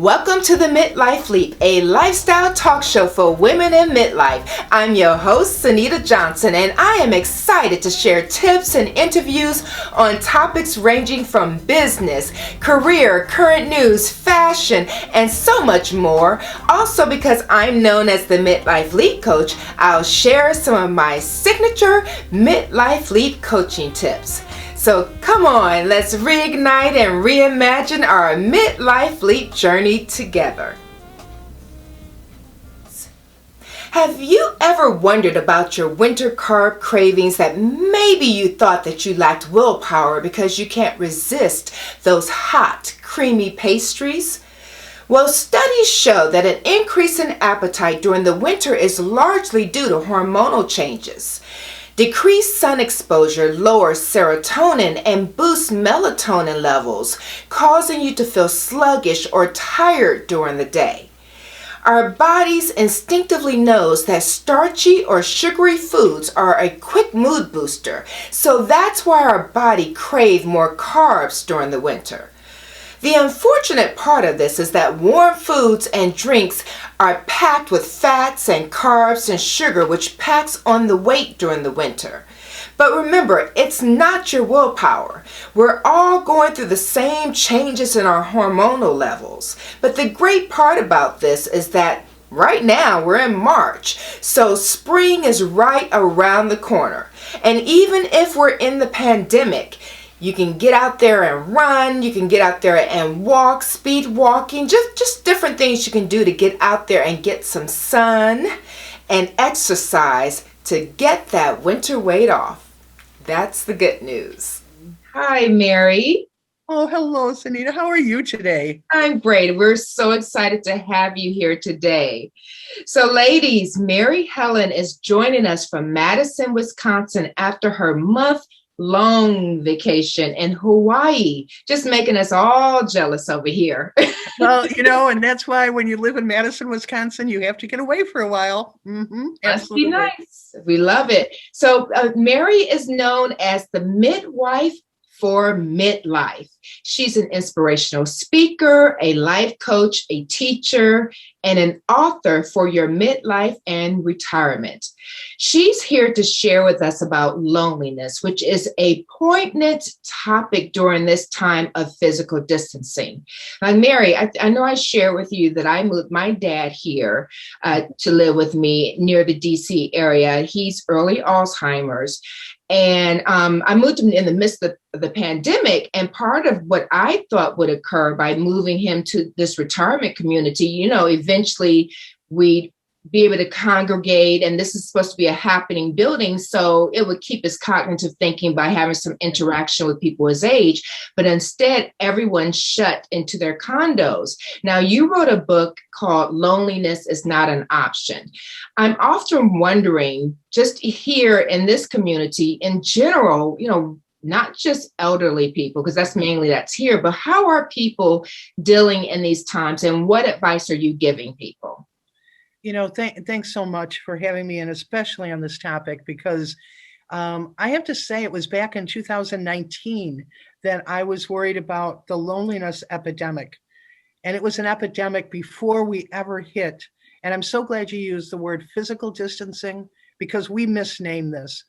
Welcome to the Midlife Leap, a lifestyle talk show for women in midlife. I'm your host, Sunita Johnson, and I am excited to share tips and interviews on topics ranging from business, career, current news, fashion, and so much more. Also, because I'm known as the Midlife Leap Coach, I'll share some of my signature Midlife Leap coaching tips. So come on, let's reignite and reimagine our midlife leap journey together. Have you ever wondered about your winter carb cravings that maybe you thought that you lacked willpower because you can't resist those hot, creamy pastries? Well, studies show that an increase in appetite during the winter is largely due to hormonal changes. Decreased sun exposure lowers serotonin and boosts melatonin levels, causing you to feel sluggish or tired during the day. Our bodies instinctively knows that starchy or sugary foods are a quick mood booster, so that's why our body crave more carbs during the winter. The unfortunate part of this is that warm foods and drinks are packed with fats and carbs and sugar, which packs on the weight during the winter. But remember, it's not your willpower. We're all going through the same changes in our hormonal levels. But the great part about this is that right now we're in March, so spring is right around the corner. And even if we're in the pandemic, you can get out there and run, you can get out there and walk, speed walking, just different things you can do to get out there and get some sun and exercise to get that winter weight off. That's the good news. Hi, Mary. Oh, hello, Sunita. How are you today? I'm great. We're so excited to have you here today. So, ladies, Mary Helen is joining us from Madison, Wisconsin after her month-long vacation in Hawaii, just making us all jealous over here. Well, and that's why when you live in Madison, Wisconsin, you have to get away for a while. Must be nice. We love it. So Mary is known as the midwife for midlife. She's an inspirational speaker, a life coach, a teacher, and an author for your midlife and retirement. She's here to share with us about loneliness, which is a poignant topic during this time of physical distancing. Now, Mary, I know I shared with you that I moved my dad here to live with me near the DC area. He's early Alzheimer's. And I moved him in the midst of the pandemic. And part of what I thought would occur by moving him to this retirement community, eventually we'd be able to congregate, and this is supposed to be a happening building, so it would keep his cognitive thinking by having some interaction with people his age. But instead, everyone shut into their condos. Now, you wrote a book called Loneliness is Not an Option. I'm often wondering, just here in this community in general, not just elderly people, because that's here, but how are people dealing in these times, and what advice are you giving people? Thanks so much for having me, and especially on this topic, because I have to say it was back in 2019 that I was worried about the loneliness epidemic. And it was an epidemic before we ever hit. And I'm so glad you used the word physical distancing, because we misnamed this.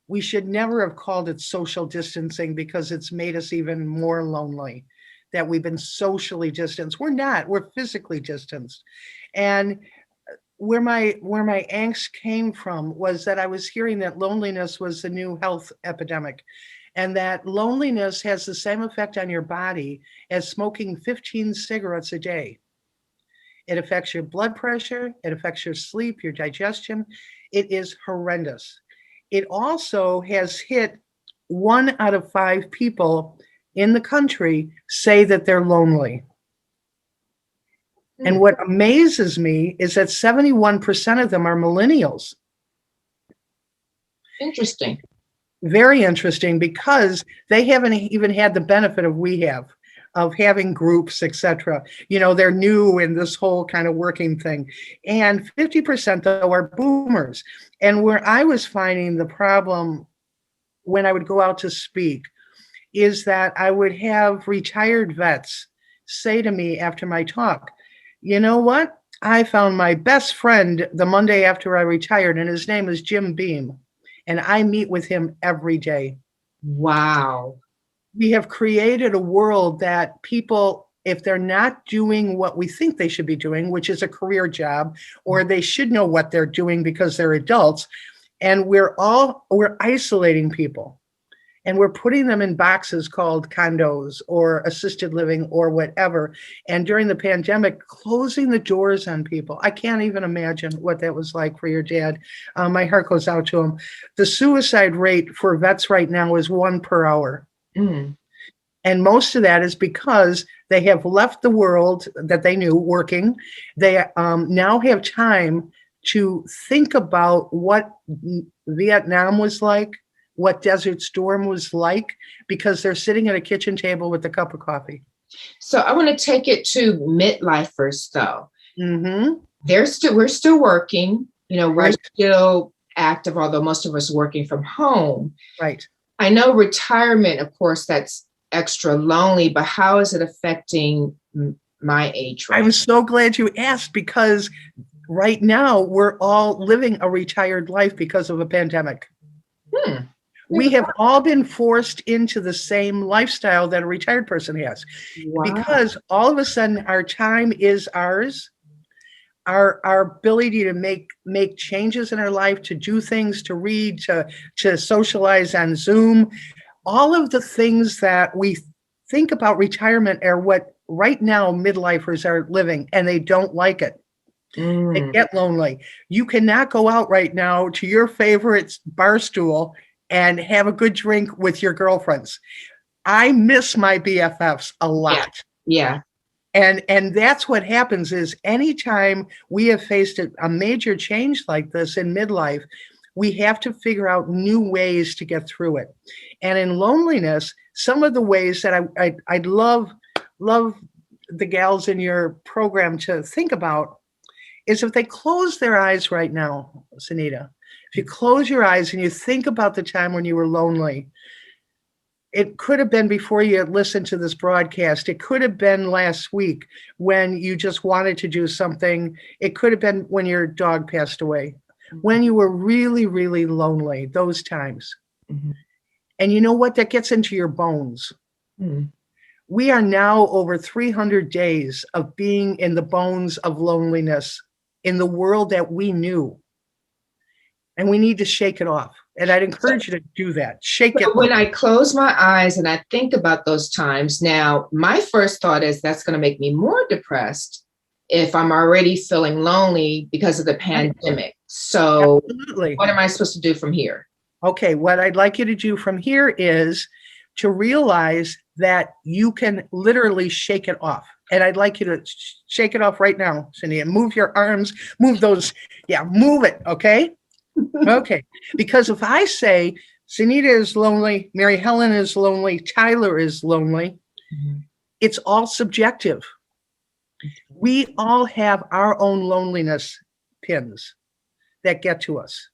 We should never have called it social distancing, because it's made us even more lonely that we've been socially distanced. We're not, we're physically distanced. And where my angst came from was that I was hearing that loneliness was the new health epidemic, and that loneliness has the same effect on your body as smoking 15 cigarettes a day. It affects your blood pressure, it affects your sleep, your digestion. It is horrendous. It also has hit 1 out of 5 people in the country say that they're lonely. And what amazes me is that 71% of them are millennials. Interesting. Very interesting, because they haven't even had the benefit of having groups, etc. They're new in this whole kind of working thing. And 50% though are boomers. And where I was finding the problem when I would go out to speak is that I would have retired vets say to me after my talk, you know what? I found my best friend the Monday after I retired, and his name is Jim Beam. And I meet with him every day. Wow. We have created a world that people, if they're not doing what we think they should be doing, which is a career job, or they should know what they're doing because they're adults, and we're isolating people. And we're putting them in boxes called condos or assisted living or whatever. And during the pandemic, closing the doors on people. I can't even imagine what that was like for your dad. My heart goes out to him. The suicide rate for vets right now is 1 per hour. Mm. And most of that is because they have left the world that they knew working. They now have time to think about what Vietnam was like, what Desert Storm was like, because they're sitting at a kitchen table with a cup of coffee. So I want to take it to midlifers, though. Mm-hmm. We're still working. We're Right. still active, although most of us working from home. Right. I know retirement, of course, that's extra lonely, but how is it affecting my age right I'm so glad you asked, because right now we're all living a retired life because of a pandemic. We have all been forced into the same lifestyle that a retired person has. Wow. Because all of a sudden our time is ours. Our ability to make changes in our life, to do things, to read, to socialize on Zoom, all of the things that we think about retirement are what right now midlifers are living, and they don't like it. They get lonely. You cannot go out right now to your favorite bar stool and have a good drink with your girlfriends. I miss my BFFs a lot. Yeah. And that's what happens is anytime we have faced a major change like this in midlife, we have to figure out new ways to get through it. And in loneliness, some of the ways that I'd love the gals in your program to think about is if they close their eyes right now, Sunita, if you close your eyes and you think about the time when you were lonely, it could have been before you listened to this broadcast. It could have been last week when you just wanted to do something. It could have been when your dog passed away, when you were really, really lonely, those times. Mm-hmm. And you know what? That gets into your bones. Mm-hmm. We are now over 300 days of being in the bones of loneliness in the world that we knew. And we need to shake it off. And I'd encourage you to do that. Shake it. When I close my eyes and I think about those times, now my first thought is that's going to make me more depressed if I'm already feeling lonely because of the pandemic. So absolutely. What am I supposed to do from here? Okay, what I'd like you to do from here is to realize that you can literally shake it off. And I'd like you to shake it off right now, Cindy, and move your arms, move those. Yeah, move it. Okay. Okay. Because if I say Sunita is lonely, Mary Helen is lonely, Tyler is lonely, it's all subjective. We all have our own loneliness pins that get to us.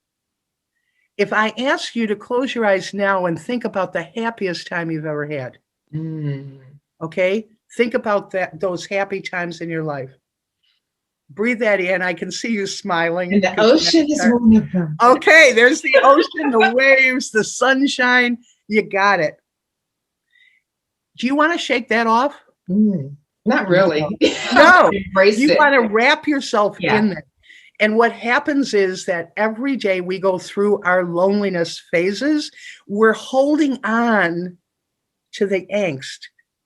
If I ask you to close your eyes now and think about the happiest time you've ever had, okay? Think about those happy times in your life. Breathe that in. I can see you smiling. And the ocean is one of them. Okay, there's the ocean, the waves, the sunshine. You got it. Do you want to shake that off? Not really. No. You want to wrap yourself in there. And what happens is that every day we go through our loneliness phases, we're holding on to the angst,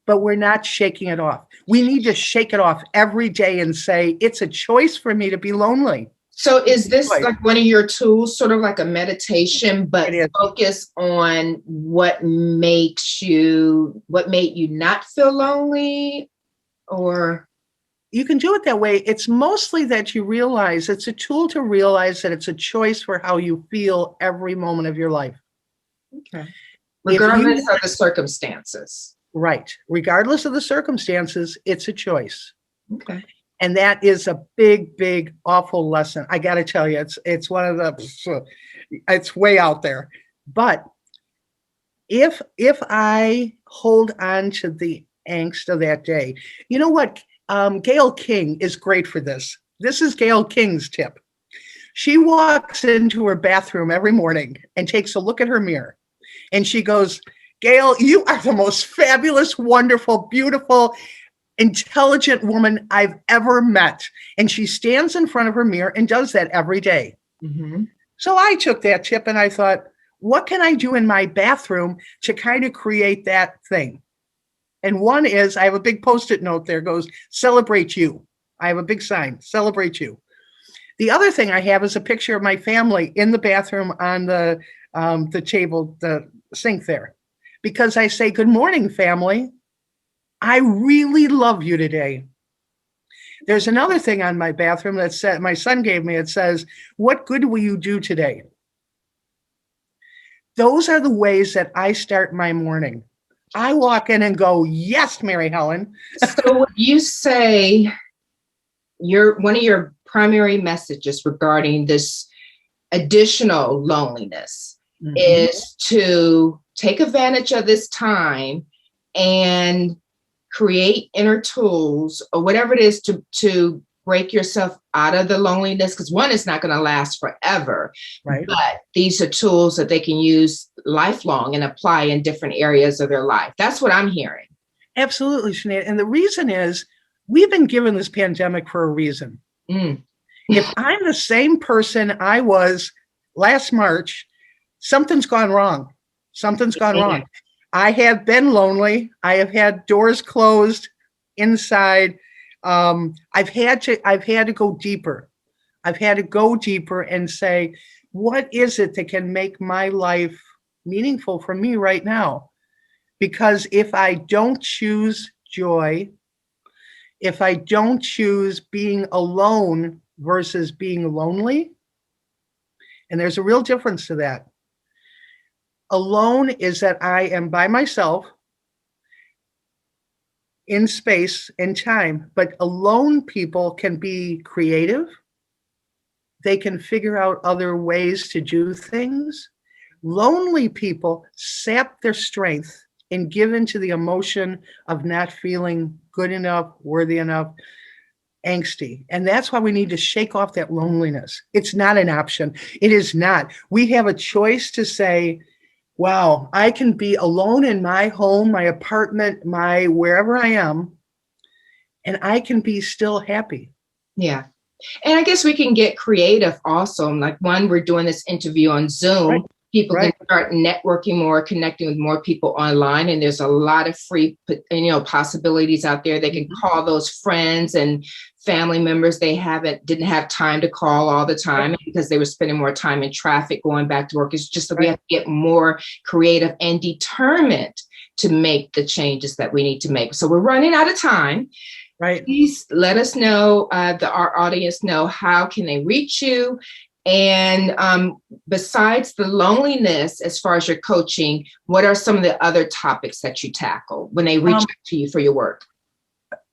but we're not shaking it off. We need to shake it off every day and say, it's a choice for me to be lonely. So is this like one of your tools, sort of like a meditation, but focus on what made you not feel lonely? Or you can do it that way. It's mostly that you realize it's a tool to realize that it's a choice for how you feel every moment of your life. Okay. Regardless of the circumstances. Right. Regardless of the circumstances, it's a choice. Okay. And that is a big, big, awful lesson. I got to tell you, it's one of the, it's way out there. But if I hold on to the angst of that day. You know what? Gail King is great for this. This is Gail King's tip. She walks into her bathroom every morning and takes a look at her mirror. And she goes, Gail, you are the most fabulous, wonderful, beautiful, intelligent woman I've ever met. And she stands in front of her mirror and does that every day. Mm-hmm. So I took that tip and I thought, what can I do in my bathroom to kind of create that thing? And one is, I have a big Post-it note there, goes, celebrate you. I have a big sign, celebrate you. The other thing I have is a picture of my family in the bathroom on the table, the sink there, because I say, good morning, family. I really love you today. There's another thing on my bathroom that said, my son gave me, it says, what good will you do today? Those are the ways that I start my morning. I walk in and go, yes, Mary Helen. So would you say one of your primary messages regarding this additional loneliness is to take advantage of this time and create inner tools or whatever it is to break yourself out of the loneliness? Because one is not going to last forever, right? But these are tools that they can use lifelong and apply in different areas of their life. That's what I'm hearing. Absolutely, Sinead. And the reason is we've been given this pandemic for a reason. If I'm the same person I was last March, something's gone wrong. Something's gone wrong. I have been lonely. I have had doors closed inside. I've had to go deeper. I've had to go deeper and say, what is it that can make my life meaningful for me right now? Because if I don't choose joy, if I don't choose being alone versus being lonely, and there's a real difference to that. Alone is that I am by myself in space and time, but alone people can be creative. They can figure out other ways to do things. Lonely people sap their strength and give into the emotion of not feeling good enough, worthy enough, angsty. And that's why we need to shake off that loneliness. It's not an option. It is not. We have a choice to say, wow, I can be alone in my home, my apartment, my wherever I am, and I can be still happy. Yeah. And I guess we can get creative also. Like we're doing this interview on Zoom. Right. People can start networking more, connecting with more people online. And there's a lot of free, possibilities out there. They can call those friends and family members they didn't have time to call all the time because they were spending more time in traffic going back to work. It's just that we have to get more creative and determined to make the changes that we need to make. So we're running out of time. Right. Please let us know, our audience know, how can they reach you? And besides the loneliness, as far as your coaching, what are some of the other topics that you tackle when they reach out to you for your work?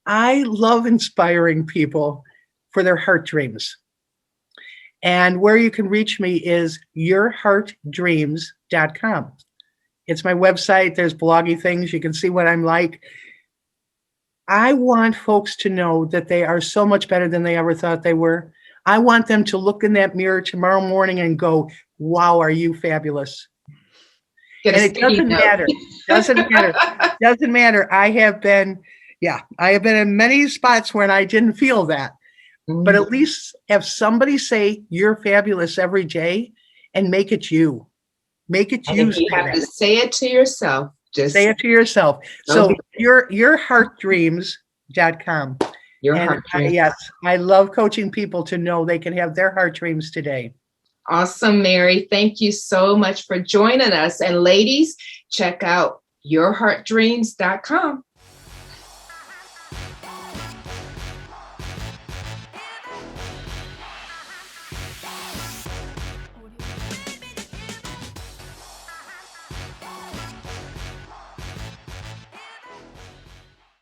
I love inspiring people for their heart dreams. And where you can reach me is yourheartdreams.com. It's my website. There's bloggy things. You can see what I'm like. I want folks to know that they are so much better than they ever thought they were. I want them to look in that mirror tomorrow morning and go, wow, are you fabulous? And it doesn't matter. Doesn't matter. I have been in many spots when I didn't feel that. But at least have somebody say you're fabulous every day and make it you. Make it you. You have to say it to yourself. Just say it to yourself. So yourheartdreams.com. Your heart dreams. Yes, I love coaching people to know they can have their heart dreams today. Awesome, Mary. Thank you so much for joining us. And ladies, check out yourheartdreams.com.